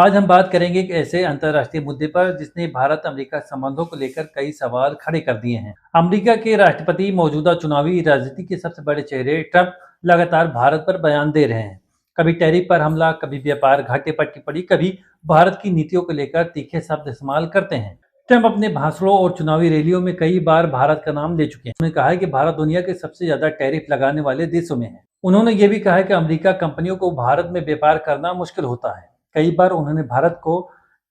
आज हम बात करेंगे एक ऐसे अंतर्राष्ट्रीय मुद्दे पर जिसने भारत अमेरिका संबंधों को लेकर कई सवाल खड़े कर दिए हैं। अमेरिका के राष्ट्रपति मौजूदा चुनावी राजनीति के सबसे बड़े चेहरे ट्रंप लगातार भारत पर बयान दे रहे हैं। कभी टैरिफ पर हमला, कभी व्यापार घाटे पर टिप्पणी, कभी भारत की नीतियों को लेकर तीखे शब्द इस्तेमाल करते हैं। ट्रंप अपने भाषणों और चुनावी रैलियों में कई बार भारत का नाम ले चुके हैं। उन्होंने कहा है कि भारत दुनिया के सबसे ज्यादा टैरिफ लगाने वाले देशों में है। उन्होंने ये भी कहा है कि अमेरिका कंपनियों को भारत में व्यापार करना मुश्किल होता है। कई बार उन्होंने भारत को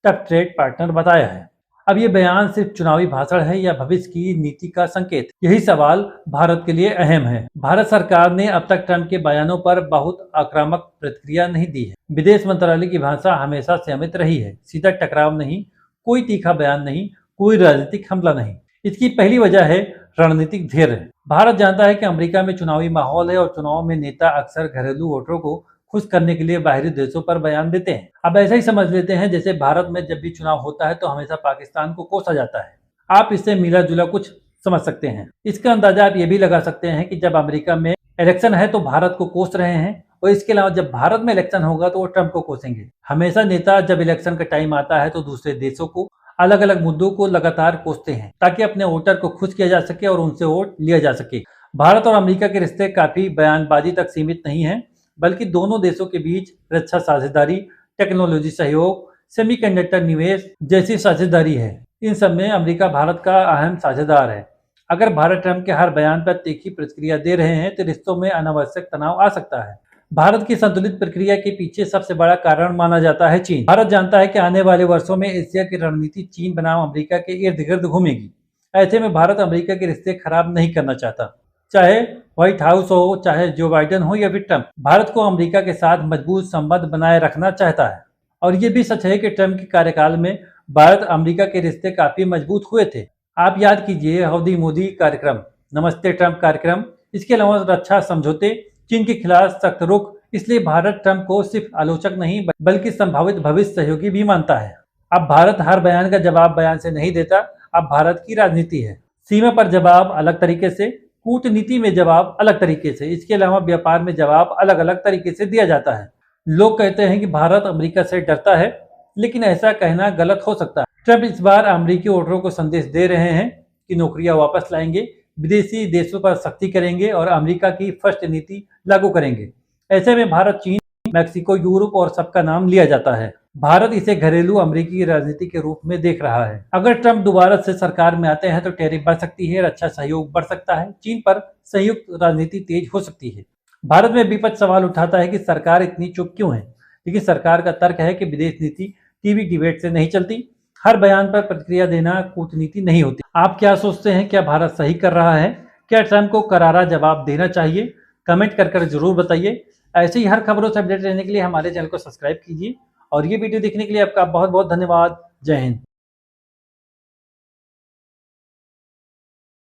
टफ ट्रेड पार्टनर बताया है। अब ये बयान सिर्फ चुनावी भाषण है या भविष्य की नीति का संकेत? यही सवाल भारत के लिए अहम है। भारत सरकार ने अब तक ट्रंप के बयानों पर बहुत आक्रामक प्रतिक्रिया नहीं दी है। विदेश मंत्रालय की भाषा हमेशा संयमित रही है। सीधा टकराव नहीं, कोई तीखा बयान नहीं, कोई राजनीतिक हमला नहीं। इसकी पहली वजह है रणनीतिक धैर्य। भारत जानता है कि अमेरिका में चुनावी माहौल है और चुनाव में नेता अक्सर घरेलू वोटरों को खुश करने के लिए बाहरी देशों पर बयान देते हैं। अब ऐसा ही समझ लेते हैं जैसे भारत में जब भी चुनाव होता है तो हमेशा पाकिस्तान को कोसा जाता है। आप इससे मिला जुला कुछ समझ सकते हैं। इसका अंदाजा आप ये भी लगा सकते हैं कि जब अमेरिका में इलेक्शन है तो भारत को कोस रहे हैं, और इसके अलावा जब भारत में इलेक्शन होगा तो वो ट्रंप को कोसेंगे। हमेशा नेता जब इलेक्शन का टाइम आता है तो दूसरे देशों को अलग अलग मुद्दों को लगातार कोसते हैं ताकि अपने वोटर को खुश किया जा सके और उनसे वोट लिया जा सके। भारत और अमेरिका के रिश्ते काफी बयानबाजी तक सीमित नहीं है, बल्कि दोनों देशों के बीच रक्षा साझेदारी, टेक्नोलॉजी सहयोग, सेमीकंडक्टर निवेश जैसी साझेदारी है। इन सब में अमेरिका भारत का अहम साझेदार है। अगर भारत ट्रंप के हर बयान पर तीखी प्रतिक्रिया दे रहे हैं तो रिश्तों में अनावश्यक तनाव आ सकता है। भारत की संतुलित प्रक्रिया के पीछे सबसे बड़ा कारण माना जाता है चीन। भारत जानता है कि आने वाले वर्षों में एशिया की रणनीति चीन बनाम अमेरिका के इर्द गिर्द घूमेगी। ऐसे में भारत अमेरिका के रिश्ते खराब नहीं करना चाहता, चाहे व्हाइट हाउस हो, चाहे जो बाइडेन हो या फिर ट्रंप। भारत को अमेरिका के साथ मजबूत संबंध बनाए रखना चाहता है। और ये भी सच है कि ट्रंप के कार्यकाल में भारत अमेरिका के रिश्ते काफी मजबूत हुए थे। आप याद कीजिए हाउडी मोदी कार्यक्रम, नमस्ते ट्रंप कार्यक्रम, इसके अलावा रक्षा समझौते, चीन के खिलाफ सख्त रुख। इसलिए भारत ट्रंप को सिर्फ आलोचक नहीं बल्कि संभावित भविष्य सहयोगी भी मानता है। अब भारत हर बयान का जवाब बयान से नहीं देता। अब भारत की राजनीति है, सीमा पर जवाब अलग तरीके से, कूटनीति में जवाब अलग तरीके से, इसके अलावा व्यापार में जवाब अलग अलग तरीके से दिया जाता है। लोग कहते हैं कि भारत अमेरिका से डरता है, लेकिन ऐसा कहना गलत हो सकता है। ट्रंप इस बार अमेरिकी वोटरों को संदेश दे रहे हैं कि नौकरियां वापस लाएंगे, विदेशी देशों पर सख्ती करेंगे और अमेरिका की फर्स्ट नीति लागू करेंगे। ऐसे में भारत, चीन, मैक्सिको, यूरोप और सबका नाम लिया जाता है। भारत इसे घरेलू अमेरिकी राजनीति के रूप में देख रहा है। अगर ट्रंप दोबारा से सरकार में आते हैं तो टैरिफ बढ़ सकती है, रक्षा सहयोग बढ़ सकता है, चीन पर संयुक्त राजनीति तेज हो सकती है। भारत में विपक्ष सवाल उठाता है कि सरकार इतनी चुप क्यों है, लेकिन सरकार का तर्क है कि विदेश नीति टीवी डिबेट से नहीं चलती। हर बयान पर प्रतिक्रिया देना कूटनीति नहीं होती। आप क्या सोचते हैं? क्या भारत सही कर रहा है? क्या ट्रंप को करारा जवाब देना चाहिए? कमेंट कर जरूर बताइए। ऐसे ही हर खबरों से अपडेट रहने के लिए हमारे चैनल को सब्सक्राइब कीजिए और ये वीडियो देखने के लिए आपका बहुत बहुत धन्यवाद। जय हिंद।